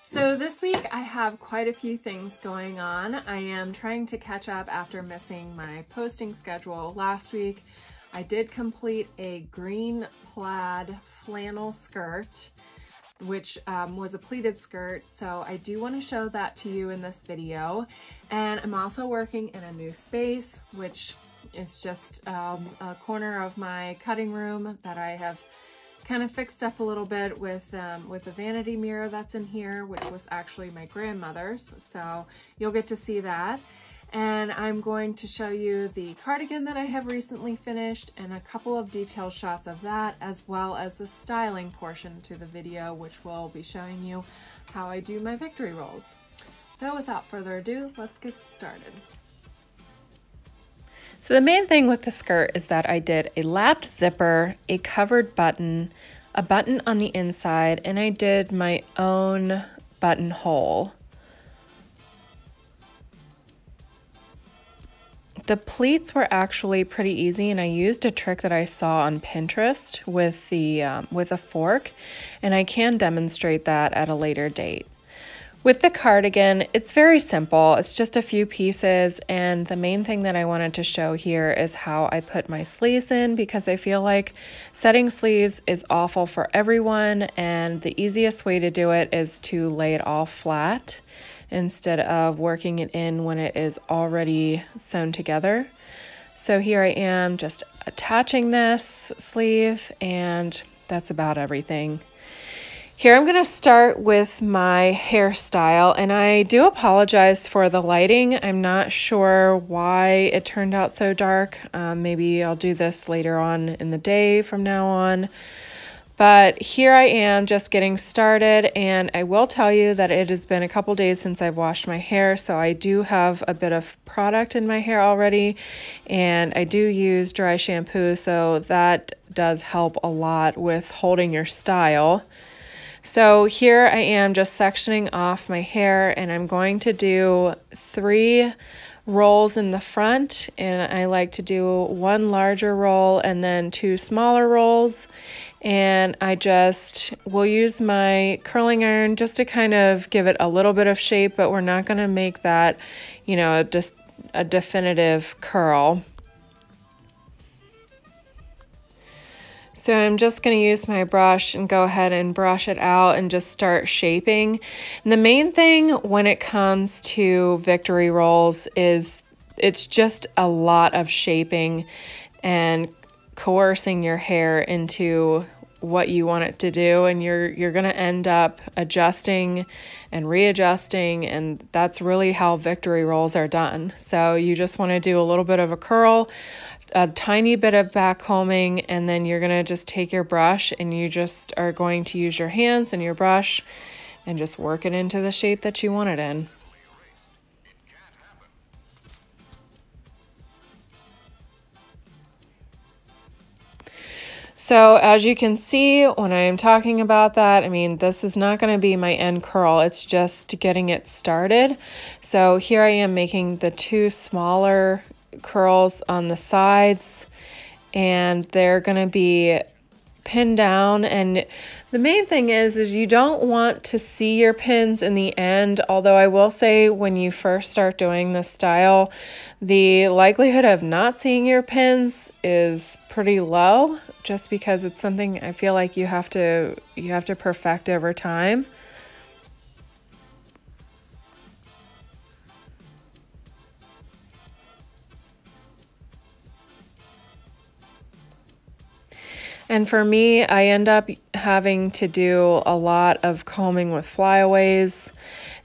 So this week I have quite a few things going on. I am trying to catch up after missing my posting schedule last week. I did complete a green plaid flannel skirt, which was a pleated skirt. So I do want to show that to you in this video. And I'm also working in a new space, which is just a corner of my cutting room that I have kind of fixed up a little bit with a vanity mirror that's in here, which was actually my grandmother's. So you'll get to see that. And I'm going to show you the cardigan that I have recently finished and a couple of detailed shots of that, as well as the styling portion to the video, which will be showing you how I do my victory rolls. So without further ado, let's get started. So the main thing with the skirt is that I did a lapped zipper, a covered button, a button on the inside, and I did my own buttonhole. The pleats were actually pretty easy, and I used a trick that I saw on Pinterest with a fork, and I can demonstrate that at a later date. With the cardigan, it's very simple. It's just a few pieces, and the main thing that I wanted to show here is how I put my sleeves in, because I feel like setting sleeves is awful for everyone, and the easiest way to do it is to lay it all flat instead of working it in when it is already sewn together. So here I am just attaching this sleeve, and that's about everything. Here I'm going to start with my hairstyle, and I do apologize for the lighting. I'm not sure why it turned out so dark. Maybe I'll do this later on in the day from now on. But here I am just getting started, and I will tell you that it has been a couple days since I've washed my hair, so I do have a bit of product in my hair already, and I do use dry shampoo, so that does help a lot with holding your style. So here I am just sectioning off my hair, and I'm going to do 3 rolls in the front, and I like to do 1 larger roll and then 2 smaller rolls. And I just will use my curling iron just to kind of give it a little bit of shape, but we're not going to make that, you know, just a definitive curl. So I'm just going to use my brush and go ahead and brush it out and just start shaping. And the main thing when it comes to victory rolls is it's just a lot of shaping and coercing your hair into what you want it to do, and you're going to end up adjusting and readjusting, and that's really how victory rolls are done. So you just want to do a little bit of a curl, a tiny bit of back combing, and then you're going to just take your brush and you just are going to use your hands and your brush and just work it into the shape that you want it in. So as you can see, when I'm talking about that, I mean, this is not going to be my end curl. It's just getting it started. So here I am making the 2 smaller curls on the sides, and they're going to be pinned down. And the main thing is you don't want to see your pins in the end, although I will say when you first start doing this style, the likelihood of not seeing your pins is pretty low, just because it's something I feel like you have to perfect over time. And for me, I end up having to do a lot of combing with flyaways,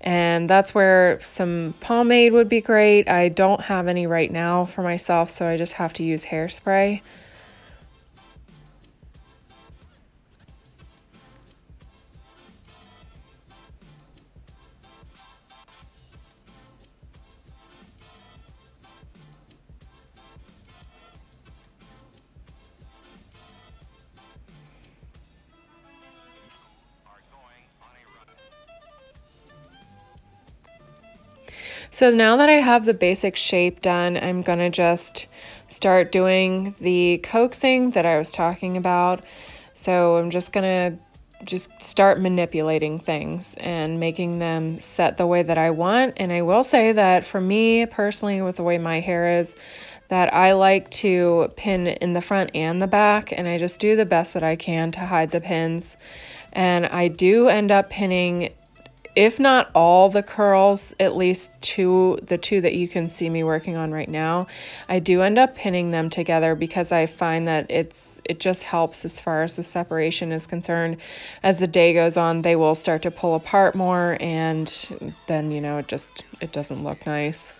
and that's where some pomade would be great. I don't have any right now for myself, so I just have to use hairspray. So now that I have the basic shape done, I'm gonna just start doing the coaxing that I was talking about. So I'm just gonna just start manipulating things and making them set the way that I want. And I will say that for me personally, with the way my hair is, that I like to pin in the front and the back, and I just do the best that I can to hide the pins. And I do end up pinning, if not all the curls, at least the two that you can see me working on right now. I do end up pinning them together because I find that it just helps as far as the separation is concerned. As the day goes on, they will start to pull apart more, and then, you know, it doesn't look nice.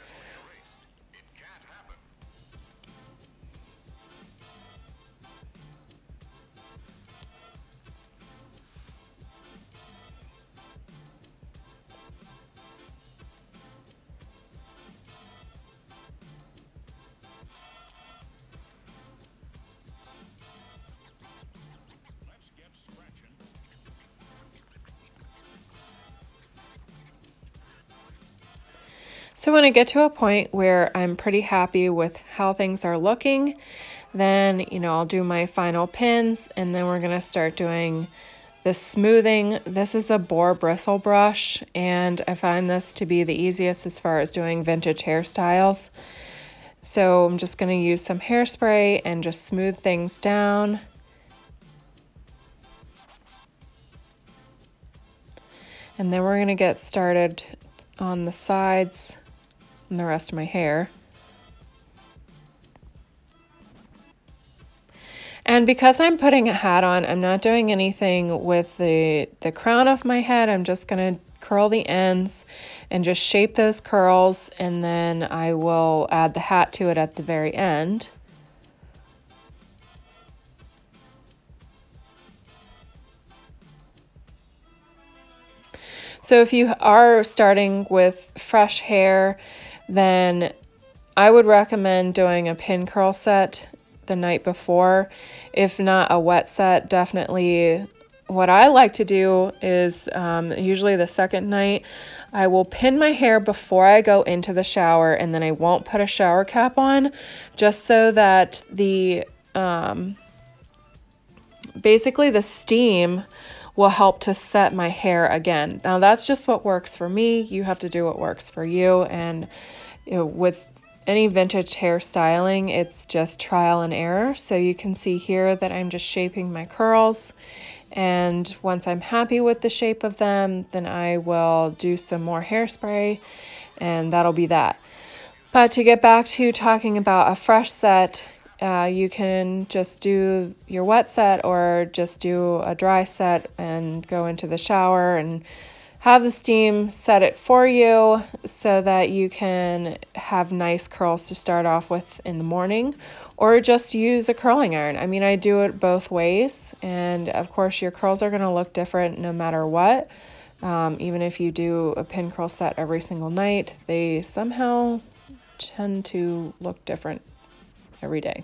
So when I get to a point where I'm pretty happy with how things are looking, then, you know, I'll do my final pins, and then we're going to start doing the smoothing. This is a boar bristle brush, and I find this to be the easiest as far as doing vintage hairstyles. So I'm just going to use some hairspray and just smooth things down. And then we're going to get started on the sides and the rest of my hair. And because I'm putting a hat on, I'm not doing anything with the crown of my head. I'm just going to curl the ends and just shape those curls, and then I will add the hat to it at the very end. So if you are starting with fresh hair, then I would recommend doing a pin curl set the night before. If not a wet set, definitely what I like to do is usually the second night, I will pin my hair before I go into the shower, and then I won't put a shower cap on, just so that the basically the steam will help to set my hair again. Now that's just what works for me. You have to do what works for you. And you know, with any vintage hairstyling, it's just trial and error. So you can see here that I'm just shaping my curls. And once I'm happy with the shape of them, then I will do some more hairspray, and that'll be that. But to get back to talking about a fresh set, you can just do your wet set or just do a dry set and go into the shower and have the steam set it for you so that you can have nice curls to start off with in the morning, or just use a curling iron. I mean, I do it both ways, and of course your curls are going to look different no matter what. Even if you do a pin curl set every single night, they somehow tend to look different every day.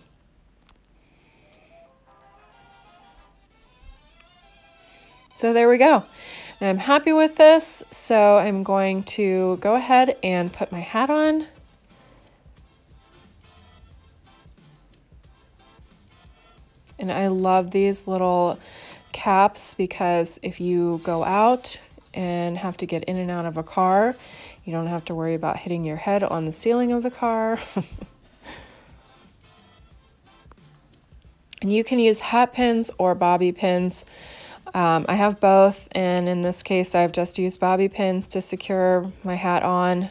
So there we go. And I'm happy with this, so I'm going to go ahead and put my hat on. And I love these little caps because if you go out and have to get in and out of a car, you don't have to worry about hitting your head on the ceiling of the car. And you can use hat pins or bobby pins. I have both, and in this case I've just used bobby pins to secure my hat on.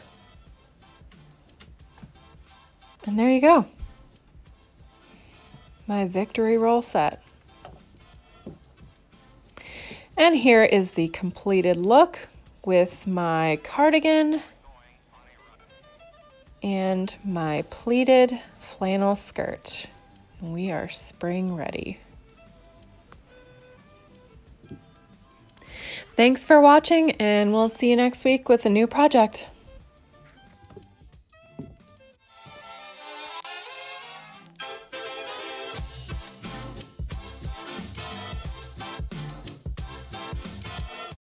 And there you go. My victory roll set. And here is the completed look with my cardigan and my pleated flannel skirt. We are spring ready. Thanks for watching, and we'll see you next week with a new project.